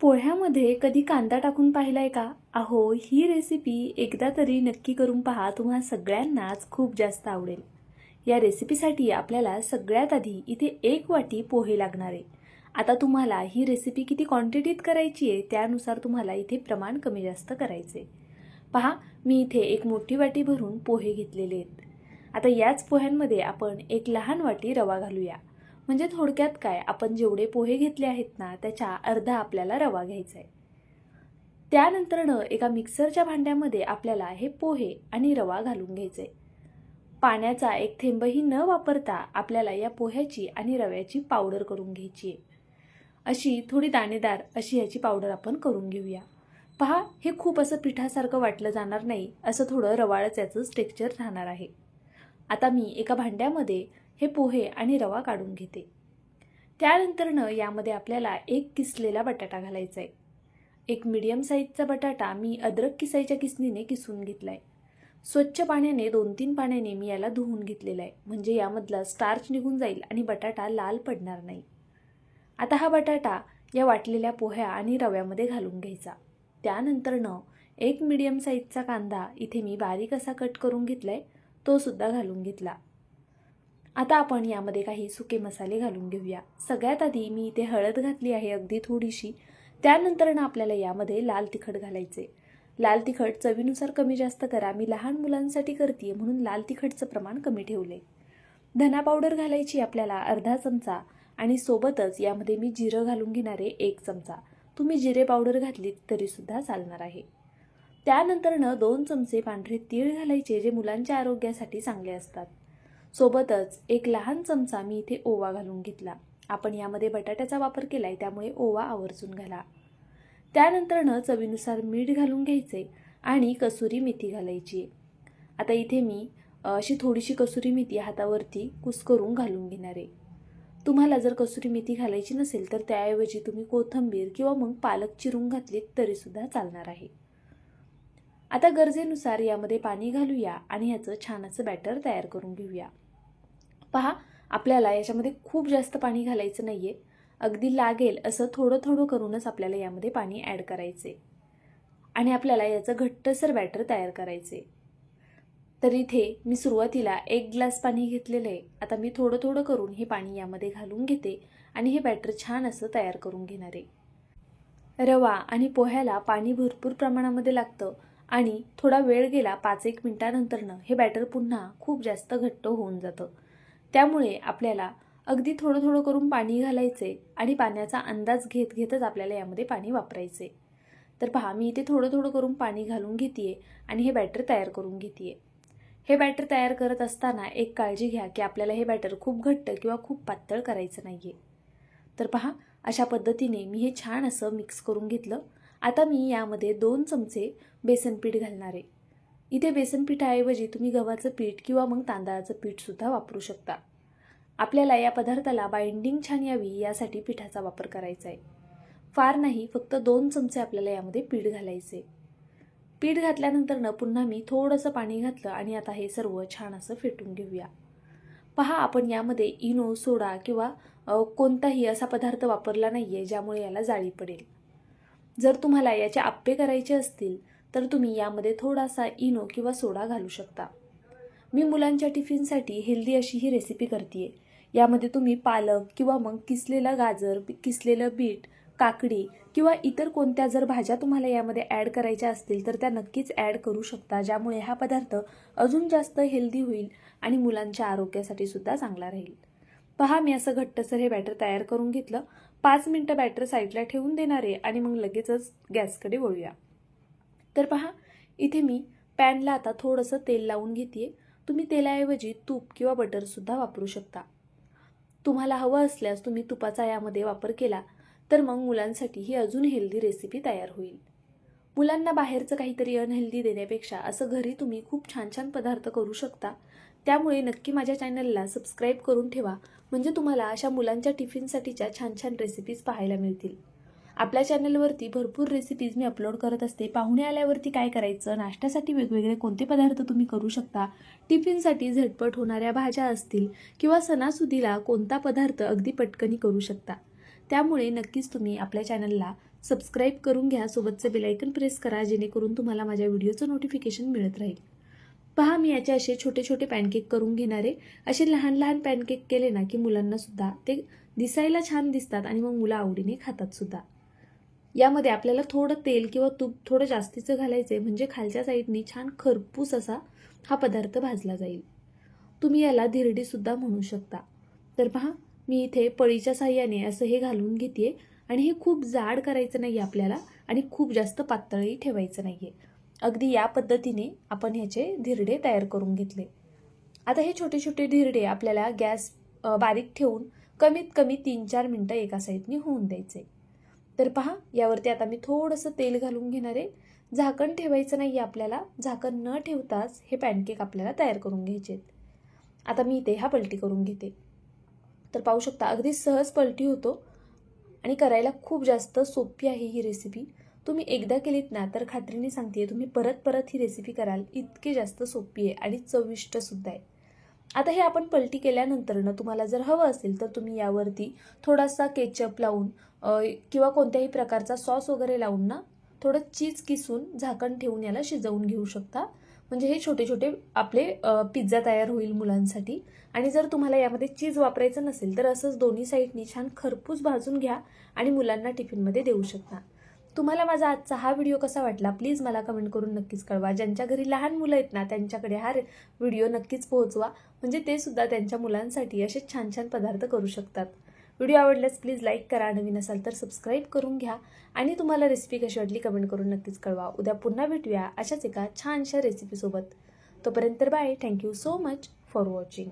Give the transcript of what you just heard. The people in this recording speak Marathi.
पोह्यामध्ये कधी कांदा टाकून पाहिलाय का? अहो, ही रेसिपी एकदा तरी नक्की करून पहा. तुम्हा सगळ्यांनाच खूप जास्त आवडेल. या रेसिपीसाठी आपल्याला सगळ्यात आधी इथे 1 वाटी पोहे लागणार आहे. आता तुम्हाला ही रेसिपी किती क्वांटिटीत करायची आहे त्यानुसार तुम्हाला इथे प्रमाण कमी जास्त करायचे. पहा, मी इथे एक मोठी वाटी भरून पोहे घेतलेले आहेत. आता याच पोह्यांमध्ये आपण एक लहान वाटी रवा घालूया. म्हणजे थोडक्यात काय, आपण जेवढे पोहे घेतले आहेत ना त्याच्या अर्धा आपल्याला रवा घ्यायचा आहे. त्यानंतरनं एका मिक्सरच्या भांड्यामध्ये आपल्याला हे पोहे आणि रवा घालून घ्यायचे. पाण्याचा एक थेंबही न वापरता आपल्याला या पोह्याची आणि रव्याची पावडर करून घ्यायची आहे. अशी थोडी दाणेदार अशी याची पावडर आपण करून घेऊया. पहा, हे खूप असं पिठासारखं वाटलं जाणार नाही, असं थोडं रवाळच याचं टेक्स्चर राहणार आहे. आता मी एका भांड्यामध्ये हे पोहे आणि रवा काढून घेते. त्यानंतरनं यामध्ये आपल्याला एक किसलेला बटाटा घालायचा आहे. एक मीडियम साईजचा बटाटा मी अद्रक किसायच्या किसणीने किसून घेतला आहे. स्वच्छ पाण्याने 2-3 पाण्याने मी याला धुवून घेतलेला आहे, म्हणजे यामधला स्टार्च निघून जाईल आणि बटाटा लाल पडणार नाही. आता हा बटाटा या वाटलेल्या पोह्या आणि रव्यामध्ये घालून घ्यायचा. त्यानंतरनं एक मीडियम साईजचा कांदा इथे मी बारीक असा कट करून घेतला आहे, तो सुद्धा घालून घेतला. आता आपण यामध्ये काही सुके मसाले घालून घेऊया. सगळ्यात आधी मी इथे हळद घातली आहे, अगदी थोडीशी. त्यानंतरनं आपल्याला यामध्ये लाल तिखट घालायचे. लाल तिखट चवीनुसार कमी जास्त करा. मी लहान मुलांसाठी करते म्हणून लाल तिखटचं प्रमाण कमी ठेवले. धना पावडर घालायची आपल्याला अर्धा चमचा आणि सोबतच यामध्ये मी जिरं घालून घेणार आहे 1 चमचा. तुम्ही जिरे पावडर घातलीत तरीसुद्धा चालणार आहे. त्यानंतरनं 2 चमचे पांढरे तीळ घालायचे, जे मुलांच्या आरोग्यासाठी चांगले असतात. सोबतच एक लहान चमचा मी इथे ओवा घालून घेतला. आपण यामध्ये बटाट्याचा वापर केलाय त्यामुळे ओवा आवर्जून घाला. त्यानंतरनं चवीनुसार मीठ घालून घ्यायचे आणि कसुरी मेथी घालायची. आता इथे मी अशी थोडीशी कसुरी मेथी हातावरती कुस्करून घालून घेणार आहे. तुम्हाला जर कसुरी मेथी घालायची नसेल तर त्याऐवजी तुम्ही कोथिंबीर किंवा मग पालक चिरून घातलीत तरीसुद्धा चालणार आहे. आता गरजेनुसार यामध्ये पाणी घालूया आणि ह्याचं छान असं बॅटर तयार करून घेऊया. पहा, आपल्याला याच्यामध्ये खूप जास्त पाणी घालायचं नाहीये. अगदी लागेल असं थोडं थोडं करूनच आपल्याला यामध्ये पाणी ॲड करायचे आणि आपल्याला याचं घट्टसर बॅटर तयार करायचे. तर इथे मी सुरुवातीला 1 ग्लास पाणी घेतलेलं आहे. आता मी थोडं थोडं करून हे पाणी यामध्ये घालून घेते आणि हे बॅटर छान असं तयार करून घेणार आहे. रवा आणि पोह्याला पाणी भरपूर प्रमाणामध्ये लागतं आणि थोडा वेळ गेला 5-1 मिनिटानंतरनं हे बॅटर पुन्हा खूप जास्त घट्ट होऊन जातं. त्यामुळे आपल्याला अगदी थोडं थोडं करून पाणी घालायचे आणि पाण्याचा अंदाज घेत घेतच आपल्याला यामध्ये पाणी वापरायचे. तर पहा, मी इथे थोडं थोडं करून पाणी घालून घेते आणि हे बॅटर तयार करून घेते. हे बॅटर तयार करत असताना एक काळजी घ्या की आपल्याला हे बॅटर खूप घट्ट किंवा खूप पातळ करायचं नाहीये. तर पहा, अशा पद्धतीने मी हे छान असं मिक्स करून घेतलं. आता मी यामध्ये 2 चमचे बेसन पीठ घालणार आहे. इथे बेसन पिठाऐवजी तुम्ही गव्हाचं पीठ किंवा मग तांदळाचं पीठसुद्धा वापरू शकता. आपल्याला या पदार्थाला बाइंडिंग छान यावी यासाठी पिठाचा वापर करायचा आहे. फार नाही, फक्त 2 चमचे आपल्याला यामध्ये पीठ घालायचे. पीठ घातल्यानंतर पुन्हा मी थोडंसं पाणी घातलं आणि आता हे सर्व छान असं फेटून घेऊया. पहा, आपण यामध्ये इनो, सोडा किंवा कोणताही असा पदार्थ वापरला नाहीये ज्यामुळे याला जाळी पडेल. जर तुम्हाला याचे आप्पे करायचे असतील तर तुम्ही यामध्ये थोडासा इनो किंवा सोडा घालू शकता. मी मुलांच्या टिफिनसाठी हेल्दी अशी ही रेसिपी करते. यामध्ये तुम्ही पालक किंवा मग किसलेला गाजर, किसलेलं बीट, काकडी किंवा इतर कोणत्या जर भाज्या तुम्हाला यामध्ये ॲड करायच्या असतील तर त्या नक्कीच ॲड करू शकता, ज्यामुळे हा पदार्थ अजून जास्त हेल्दी होईल आणि मुलांच्या आरोग्यासाठी सुद्धा चांगला राहील. पहा, मी असं घट्टसर हे बॅटर तयार करून घेतलं. 5 मिनिटं बॅटर साईडला ठेवून देणार आहे आणि मग लगेचच गॅसकडे वळूया. तर पहा, इथे मी पॅनला आता थोडंसं तेल लावून घेते. तुम्ही तेलाऐवजी तूप किंवा बटरसुद्धा वापरू शकता. तुम्हाला हवं असल्यास तुम्ही तुपाचा यामध्ये वापर केला तर मग मुलांसाठी ही अजून हेल्दी रेसिपी तयार होईल. मुलांना बाहेरचं काहीतरी अनहेल्दी देण्यापेक्षा असं घरी तुम्ही खूप छान छान पदार्थ करू शकता. त्यामुळे नक्की माझ्या चॅनलला सबस्क्राईब करून ठेवा, म्हणजे तुम्हाला अशा मुलांच्या टिफिनसाठीच्या छान छान रेसिपीज पाहायला मिळतील. आपल्या चॅनलवरती भरपूर रेसिपीज मी अपलोड करत असते. पाहुणे आल्यावरती काय करायचं, नाश्त्यासाठी वेगवेगळे कोणते पदार्थ तुम्ही करू शकता, टिफिनसाठी झटपट होणाऱ्या भाज्या असतील किंवा सणासुदीला कोणता पदार्थ अगदी पटकनी करू शकता, त्यामुळे नक्कीच तुम्ही आपल्या चॅनलला सबस्क्राईब करून घ्या, सोबतचं बेल आयकन प्रेस करा, जेणेकरून तुम्हाला माझ्या व्हिडिओचं नोटिफिकेशन मिळत राहील. पहा, मी याचे असे छोटे छोटे पॅनकेक करून घेणारे. असे लहान लहान पॅनकेक केले ना की मुलांना सुद्धा ते दिसायला छान दिसतात आणि मग मुलं आवडीने खातात सुद्धा. यामध्ये आपल्याला थोडं तेल किंवा तूप थोडं जास्तीचं घालायचं, म्हणजे खालच्या साईडनी छान खरपूस असा हा पदार्थ भाजला जाईल. तुम्ही याला धिरडी सुद्धा म्हणू शकता. तर पहा, मी इथे पळीच्या साह्याने असं हे घालून घेते आणि हे खूप जाड करायचं नाही आपल्याला आणि खूप जास्त पातळही ठेवायचं नाहीये. अगदी या पद्धतीने आपण ह्याचे धिरडे तयार करून घेतले. आता हे छोटे छोटे धिरडे आपल्याला गॅस बारीक ठेवून कमीत कमी 3-4 मिनटं एका साईडने होऊन द्यायचे. तर पहा, यावरती आता मी थोडंसं तेल घालून घेणार आहे. झाकण ठेवायचं नाही आपल्याला. झाकण न ठेवताच हे पॅनकेक आपल्याला तयार करून घ्यायचे आहेत. आता मी इथे हा पलटी करून घेते. तर पाहू शकता, अगदी सहज पलटी होतो आणि करायला खूप जास्त सोपी आहे ही रेसिपी. तुम्ही एकदा केलीत ना तर खात्रीने सांगते तुम्ही परत परत ही रेसिपी कराल, इतकी जास्त सोपी आहे आणि चविष्ट सुद्धा आहे. आता हे आपण पलटी केल्यानंतर ना तुम्हाला जर हवं असेल तर तुम्ही यावरती थोडासा केचप लावून किंवा कोणत्याही प्रकारचा सॉस वगैरे लावून ना थोडं चीज किसून झाकण ठेवून याला शिजवून घेऊ शकता. म्हणजे हे छोटे छोटे आपले पिझ्झा तयार होईल मुलांसाठी. आणि जर तुम्हाला यामध्ये चीज वापरायचं नसेल तर असंच दोन्ही साईडनी छान खरपूस भाजून घ्या आणि मुलांना टिफिनमध्ये देऊ शकता. तुम्हाला माझा आजचा हा व्हिडिओ कसा वाटला प्लीज मला कमेंट करून नक्कीच कळवा. ज्यांच्या घरी लहान मुलं आहेत ना त्यांच्याकडे हा व्हिडिओ नक्कीच पोहोचवा, म्हणजे ते सुद्धा त्यांच्या मुलांसाठी असे छान छान पदार्थ करू शकतात. व्हिडिओ आवडल्यास प्लीज लाईक करा, नवीन असाल तर सबस्क्राईब करून घ्या आणि तुम्हाला रेसिपी कशी वाटली कमेंट करून नक्कीच कळवा. उद्या पुन्हा भेटूया अशाच एका छानशा रेसिपीसोबत. तोपर्यंत bye. Thank you so much for watching.